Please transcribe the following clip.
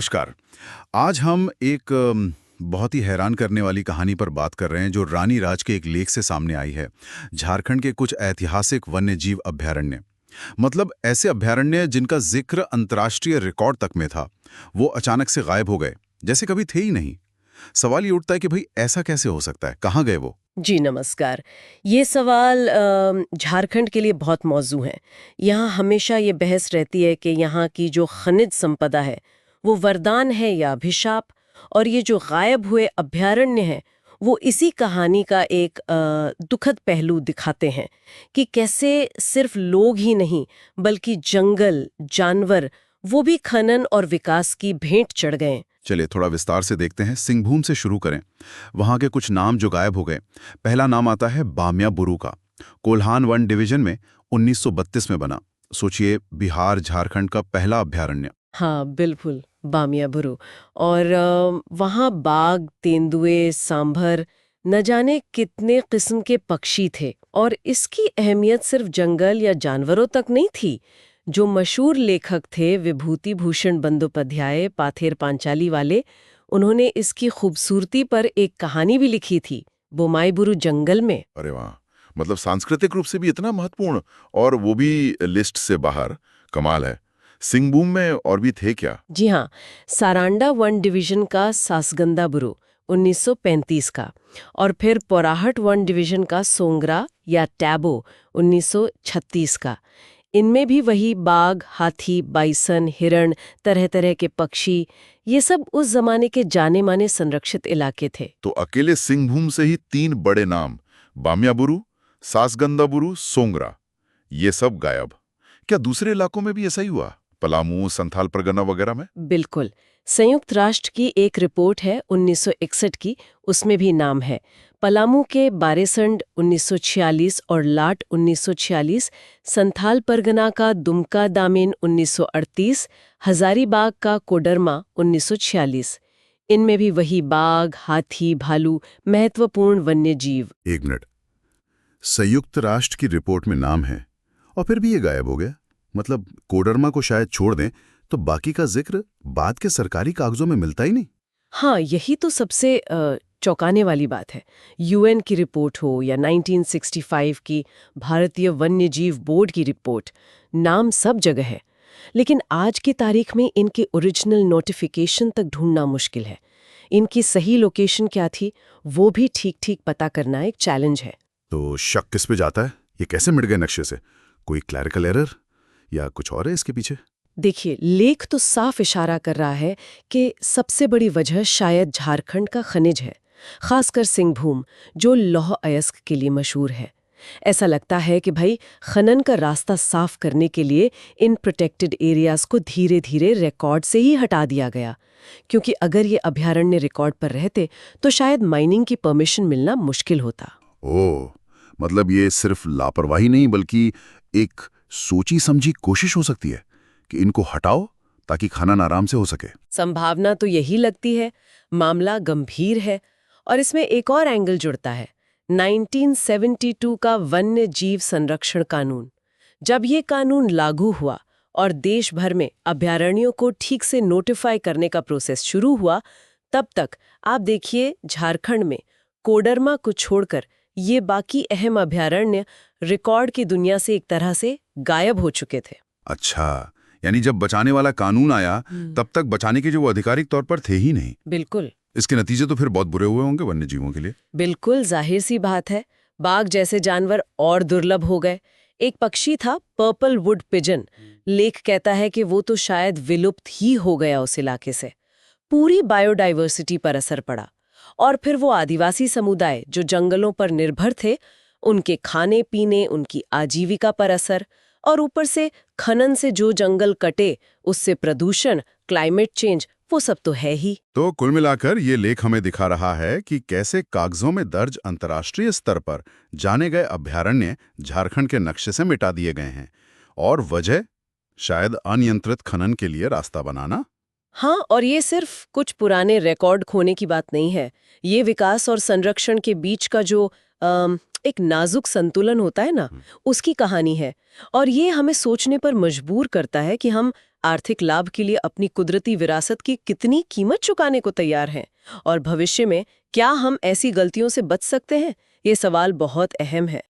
नमस्कार। आज हम एक बहुत ही हैरान करने वाली कहानी पर बात कर रहे हैं जो रानी राज के एक लेख से सामने आई है। झारखंड के कुछ ऐतिहासिक वन्य जीव अभयारण्य, मतलब ऐसे अभयारण्य जिनका जिक्र अंतर्राष्ट्रीय रिकॉर्ड तक में था, वो अचानक से गायब हो गए, जैसे कभी थे ही नहीं। सवाल ये उठता है कि भाई ऐसा कैसे हो सकता है, कहाँ गए वो? जी नमस्कार। ये सवाल झारखंड के लिए बहुत मौजू है। यहाँ हमेशा ये बहस रहती है कि यहाँ की जो खनिज संपदा है वो वरदान है या अभिशाप, और ये जो गायब हुए अभयारण्य हैं वो इसी कहानी का एक दुखद पहलू दिखाते हैं कि कैसे सिर्फ लोग ही नहीं बल्कि जंगल, जानवर, वो भी खनन और विकास की भेंट चढ़ गए। चलिए थोड़ा विस्तार से देखते हैं। सिंहभूम से शुरू करें। वहां के कुछ नाम जो गायब हो गए। पहला नाम आता है बामिया बुरु का। कोल्हान वन डिवीजन में 1932 में बना। सोचिए, बिहार झारखंड का पहला अभयारण्य। हाँ बिल्कुल, बामिया बुरु। और वहाँ बाघ, तेंदुए, सांभर, न जाने कितने किस्म के पक्षी थे। और इसकी अहमियत सिर्फ जंगल या जानवरों तक नहीं थी। जो मशहूर लेखक थे विभूति भूषण बंदोपाध्याय, पाथेर पांचाली वाले, उन्होंने इसकी खूबसूरती पर एक कहानी भी लिखी थी, बोमाई बुरु जंगल में। अरे वाह, मतलब सांस्कृतिक रूप से भी इतना महत्वपूर्ण, और वो भी लिस्ट से बाहर। कमाल है। सिंहभूम में और भी थे क्या? जी हाँ, सारांडा वन डिवीजन का सासगंदा बुरु 1935 का, और फिर पोराहट वन डिवीजन का सोंगरा या टैबो 1936 का। इनमें भी वही बाघ, हाथी, बाइसन, हिरण, तरह तरह के पक्षी, ये सब उस जमाने के जाने माने संरक्षित इलाके थे। तो अकेले सिंहभूम से ही 3 बड़े नाम, बामियाबुरु, सासगंदाबुरु, सोंगरा, ये सब गायब। क्या दूसरे इलाकों में भी ऐसा ही हुआ? पलामू, संथाल परगना वगैरह में? बिल्कुल। संयुक्त राष्ट्र की एक रिपोर्ट है 1961 की, उसमें भी नाम है। पलामू के बारेसंड 1946 और लाट 1946, संथाल परगना का दुमका दामिन 1938, हजारीबाग का कोडरमा 1946। इनमें भी वही बाघ, हाथी, भालू, महत्वपूर्ण वन्य जीव। एक मिनट, संयुक्त राष्ट्र की रिपोर्ट में नाम है और फिर भी ये गायब हो गया। मतलब कोडरमा को शायद छोड़ दें तो बाकी का जिक्र बाद के सरकारी कागजों में मिलता ही नहीं। हाँ, यही तो सबसे चौंकाने वाली बात है। यूएन की रिपोर्ट हो या 1965 की भारतीय वन्य जीव बोर्ड की रिपोर्ट, नाम सब जगह है, लेकिन आज की तारीख में इनके ओरिजिनल नोटिफिकेशन तक ढूंढना मुश्किल है। इनकी सही लोकेशन क्या थी वो भी ठीक ठीक पता करना एक चैलेंज है। तो शक किस पे जाता है? ये कैसे मिट गए नक्शे से? कोई क्लैरिकल एरर या कुछ और है इसके पीछे? देखिए, लेख तो साफ इशारा कर रहा है कि सबसे बड़ी वजह शायद झारखंड का खनिज है, खासकर सिंहभूम, जो लौह अयस्क के लिए मशहूर है। ऐसा लगता है कि भाई खनन का रास्ता साफ करने के लिए इन प्रोटेक्टेड एरियाज को धीरे धीरे रिकॉर्ड से ही हटा दिया गया, क्योंकि अगर ये अभयारण्य रिकॉर्ड पर रहते तो शायद माइनिंग की परमिशन मिलना मुश्किल होता। ओह, मतलब ये सिर्फ लापरवाही नहीं बल्कि एक सोची समझी कोशिश हो सकती है कि इनको हटाओ ताकि खनन आराम से हो सके। संभावना तो यही लगती है। मामला गंभीर है और इसमें एक और एंगल जुड़ता है, 1972 का वन्य जीव संरक्षण कानून। जब ये कानून लागू हुआ और देश भर में अभयारण्यों को ठीक से नोटिफाई करने का प्रोसेस शुरू हुआ, तब तक आप देखिए झारखंड में कोडरमा को छोड़कर ये बाकी अहम अभयारण्य रिकॉर्ड की दुनिया से एक तरह से गायब हो चुके थे। अच्छा, यानी जब बचाने वाला कानून आया तब तक बचाने के जो वो आधिकारिक तौर पर थे ही नहीं। बिल्कुल। इसके नतीजे तो फिर बहुत बुरे हुए होंगे वन्य जीवों के लिए। बिल्कुल जाहिर सी बात है। बाघ जैसे जानवर और दुर्लभ हो गए। एक पक्षी था पर्पल वुड पिजन, लेख कहता है कि वो तो शायद विलुप्त ही हो गया उस इलाके से। पूरी बायोडाइवर्सिटी पर असर पड़ा। और फिर वो आदिवासी समुदाय जो जंगलों पर निर्भर थे, उनके खाने पीने, उनकी आजीविका पर असर, और ऊपर से खनन से जो जंगल कटे उससे प्रदूषण, क्लाइमेट चेंज, वो सब तो है ही। तो कुल मिलाकर ये लेख हमें दिखा रहा है कि कैसे कागजों में दर्ज अंतर्राष्ट्रीय स्तर पर जाने गए अभयारण्य झारखंड के नक्शे से मिटा दिए गए हैं, और वजह शायद अनियंत्रित खनन के लिए रास्ता बनाना। हाँ, और ये सिर्फ कुछ पुराने रिकॉर्ड खोने की बात नहीं है। ये विकास और संरक्षण के बीच का जो एक नाजुक संतुलन होता है ना, उसकी कहानी है। और ये हमें सोचने पर मजबूर करता है कि हम आर्थिक लाभ के लिए अपनी कुदरती विरासत की कितनी कीमत चुकाने को तैयार हैं? और भविष्य में क्या हम ऐसी गलतियों से बच सकते हैं? ये सवाल बहुत अहम है।